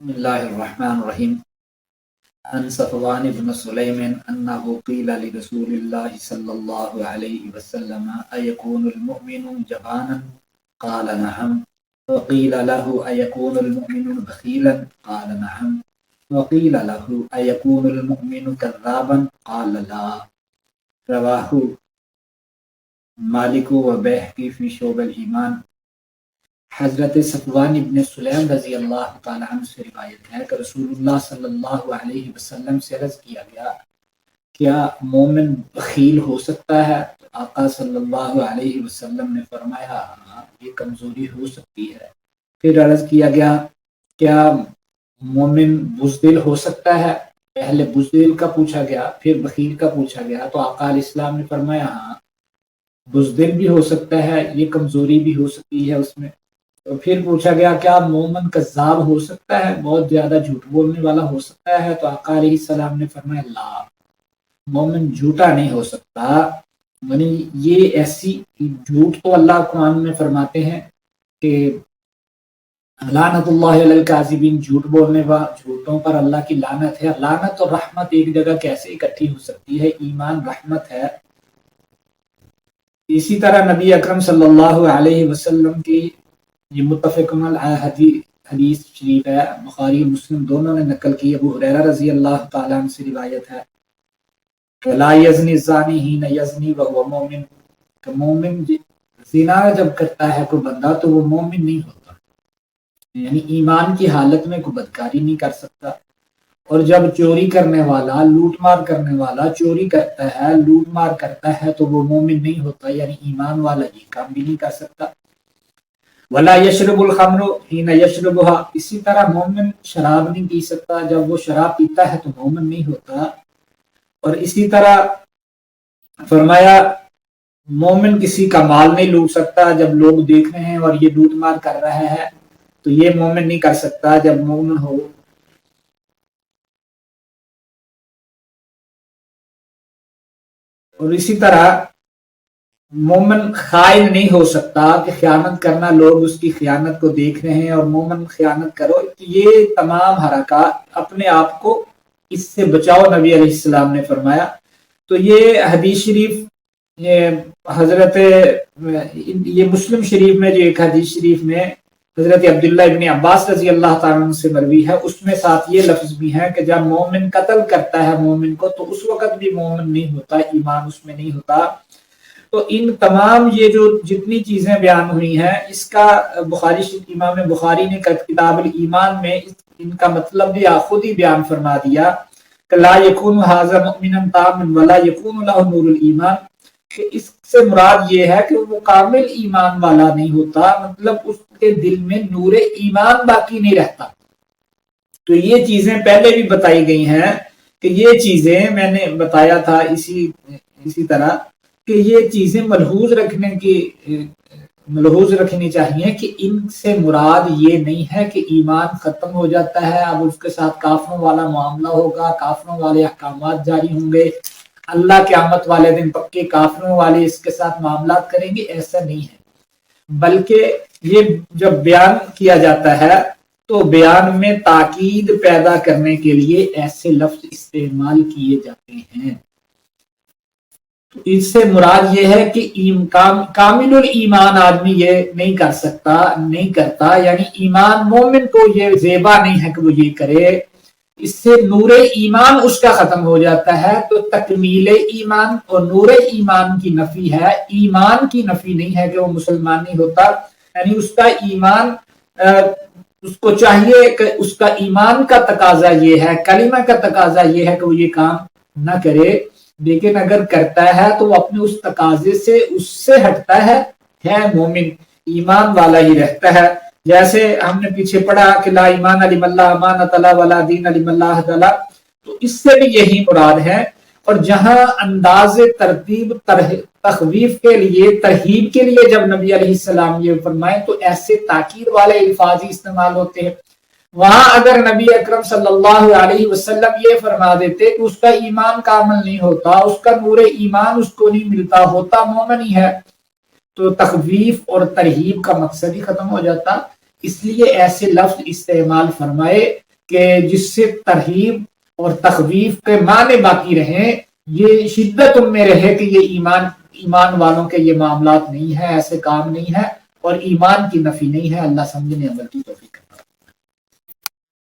بسم الله الرحمن الرحيم. عن صفوان بن سليم أنه قيل لرسول الله صلى الله عليه وسلم أيكون المؤمن جبانا؟ قال نعم. وقيل له أيكون المؤمن بخيلا؟ قال نعم. وقيل له أيكون المؤمن كذابا؟ قال لا. رواه مالک و بحقی فی شعب الایمان۔ حضرت صفوان ابن سلیم رضی اللہ تعالیٰ عنہ سے روایت ہے کہ رسول اللہ صلی اللہ علیہ وسلم سے عرض کیا گیا کیا مومن بخیل ہو سکتا ہے؟ آقا صلی اللہ علیہ وسلم نے فرمایا ہاں یہ کمزوری ہو سکتی ہے۔ پھر عرض کیا گیا کیا مومن بزدل ہو سکتا ہے؟ پہلے بزدل کا پوچھا گیا پھر بخیل کا پوچھا گیا تو آقا علیہ السلام نے فرمایا ہاں بزدل بھی ہو سکتا ہے، یہ کمزوری بھی ہو سکتی ہے اس میں۔ تو پھر پوچھا گیا کیا مومن کذاب ہو سکتا ہے، بہت زیادہ جھوٹ بولنے والا ہو سکتا ہے؟ تو آقا علیہ السلام نے فرمایا لا، مومن جھوٹا نہیں ہو سکتا۔ یعنی یہ ایسی جھوٹ تو اللہ قرآن میں فرماتے ہیں کہ لعنت اللہ علی الکاذبین، جھوٹ بولنے والے جھوٹوں پر اللہ کی لعنت ہے۔ لعنت اور رحمت ایک جگہ کیسے اکٹھی ہو سکتی ہے؟ ایمان رحمت ہے۔ اسی طرح نبی اکرم صلی اللہ علیہ وسلم کی یہ متفق حدیث شریف ہے، بخاری مسلم دونوں نے نقل کی۔ ابو ہریرہ رضی اللہ تعالیٰ عنہ سے روایت ہے لا یزنی الزانی حین یزنی وهو مومن، کہ مومن زنا جب کرتا ہے کوئی بندہ تو وہ مومن نہیں ہوتا، یعنی ایمان کی حالت میں کوئی بدکاری نہیں کر سکتا۔ اور جب چوری کرنے والا، لوٹ مار کرنے والا چوری کرتا ہے، لوٹ مار کرتا ہے تو وہ مومن نہیں ہوتا، یعنی ایمان والا یہ کام بھی نہیں کر سکتا۔ ولا یشرب الخمر حین یشربها، اسی طرح مومن شراب نہیں پی سکتا، جب وہ شراب پیتا ہے تو مومن نہیں ہوتا۔ اور اسی طرح فرمایا مومن کسی کا مال نہیں لوٹ سکتا، جب لوگ دیکھ رہے ہیں اور یہ لوٹ مار کر رہا ہے تو یہ مومن نہیں کر سکتا جب مومن ہو۔ اور اسی طرح مومن خائن نہیں ہو سکتا کہ خیانت کرنا، لوگ اس کی خیانت کو دیکھ رہے ہیں اور مومن خیانت کرو، یہ تمام حرکات اپنے آپ کو اس سے بچاؤ، نبی علیہ السلام نے فرمایا۔ تو یہ حدیث شریف حضرت یہ مسلم شریف میں جو ایک حدیث شریف میں حضرت عبداللہ ابن عباس رضی اللہ تعالیٰ عنہ سے مروی ہے، اس میں ساتھ یہ لفظ بھی ہے کہ جب مومن قتل کرتا ہے مومن کو تو اس وقت بھی مومن نہیں ہوتا، ایمان اس میں نہیں ہوتا۔ تو ان تمام یہ جو جتنی چیزیں بیان ہوئی ہیں اس کا امام بخاری نے کتاب الایمان میں ان کا مطلب بھی خود ہی بیان فرما دیا کہ لا یکون ھذا مؤمنا تاما ولا یکون له نور الایمان، کہ اس سے مراد یہ ہے کہ وہ کامل ایمان والا نہیں ہوتا، مطلب اس کے دل میں نور ایمان باقی نہیں رہتا۔ تو یہ چیزیں پہلے بھی بتائی گئی ہیں کہ یہ چیزیں میں نے بتایا تھا اسی طرح کہ یہ چیزیں ملحوظ رکھنی چاہیے کہ ان سے مراد یہ نہیں ہے کہ ایمان ختم ہو جاتا ہے، اب اس کے ساتھ کافروں والا معاملہ ہوگا، کافروں والے احکامات جاری ہوں گے، اللہ قیامت والے دن پکے کافروں والے اس کے ساتھ معاملات کریں گے، ایسا نہیں ہے۔ بلکہ یہ جب بیان کیا جاتا ہے تو بیان میں تاکید پیدا کرنے کے لیے ایسے لفظ استعمال کیے جاتے ہیں۔ اس سے مراد یہ ہے کہ کامل الایمان آدمی یہ نہیں کر سکتا، نہیں کرتا، یعنی ایمان مومن کو یہ زیبا نہیں ہے کہ وہ یہ کرے، اس سے نور ایمان اس کا ختم ہو جاتا ہے۔ تو تکمیل ایمان اور نور ایمان کی نفی ہے، ایمان کی نفی نہیں ہے کہ وہ مسلمان نہیں ہوتا، یعنی اس کا ایمان اس کو چاہیے کہ اس کا ایمان کا تقاضا یہ ہے، کلمہ کا تقاضا یہ ہے کہ وہ یہ کام نہ کرے، لیکن اگر کرتا ہے تو وہ اپنے اس تقاضے سے اس سے ہٹتا ہے مومن، ایمان والا ہی رہتا ہے۔ جیسے ہم نے پیچھے پڑھا کہ لا ایمان لمن اللہ امانۃ لا ولا دین لمن لا عہد لا، تو اس سے بھی یہی مراد ہے۔ اور جہاں انداز ترتیب تخویف کے لیے، ترہیب کے لیے جب نبی علیہ السلام یہ فرمائیں تو ایسے تاکید والے الفاظ ہی استعمال ہوتے ہیں۔ وہاں اگر نبی اکرم صلی اللہ علیہ وسلم یہ فرما دیتے کہ اس کا ایمان کامل نہیں ہوتا، اس کا نور ایمان اس کو نہیں ملتا، ہوتا مومن ہی ہے، تو تخویف اور ترہیب کا مقصد ہی ختم ہو جاتا۔ اس لیے ایسے لفظ استعمال فرمائے کہ جس سے ترغیب اور تخویف کے معنی باقی رہیں، یہ شدت ان میں رہے کہ یہ ایمان والوں کے یہ معاملات نہیں ہے، ایسے کام نہیں ہے اور ایمان کی نفی نہیں ہے۔ اللہ سمجھنے عمل کی توفیق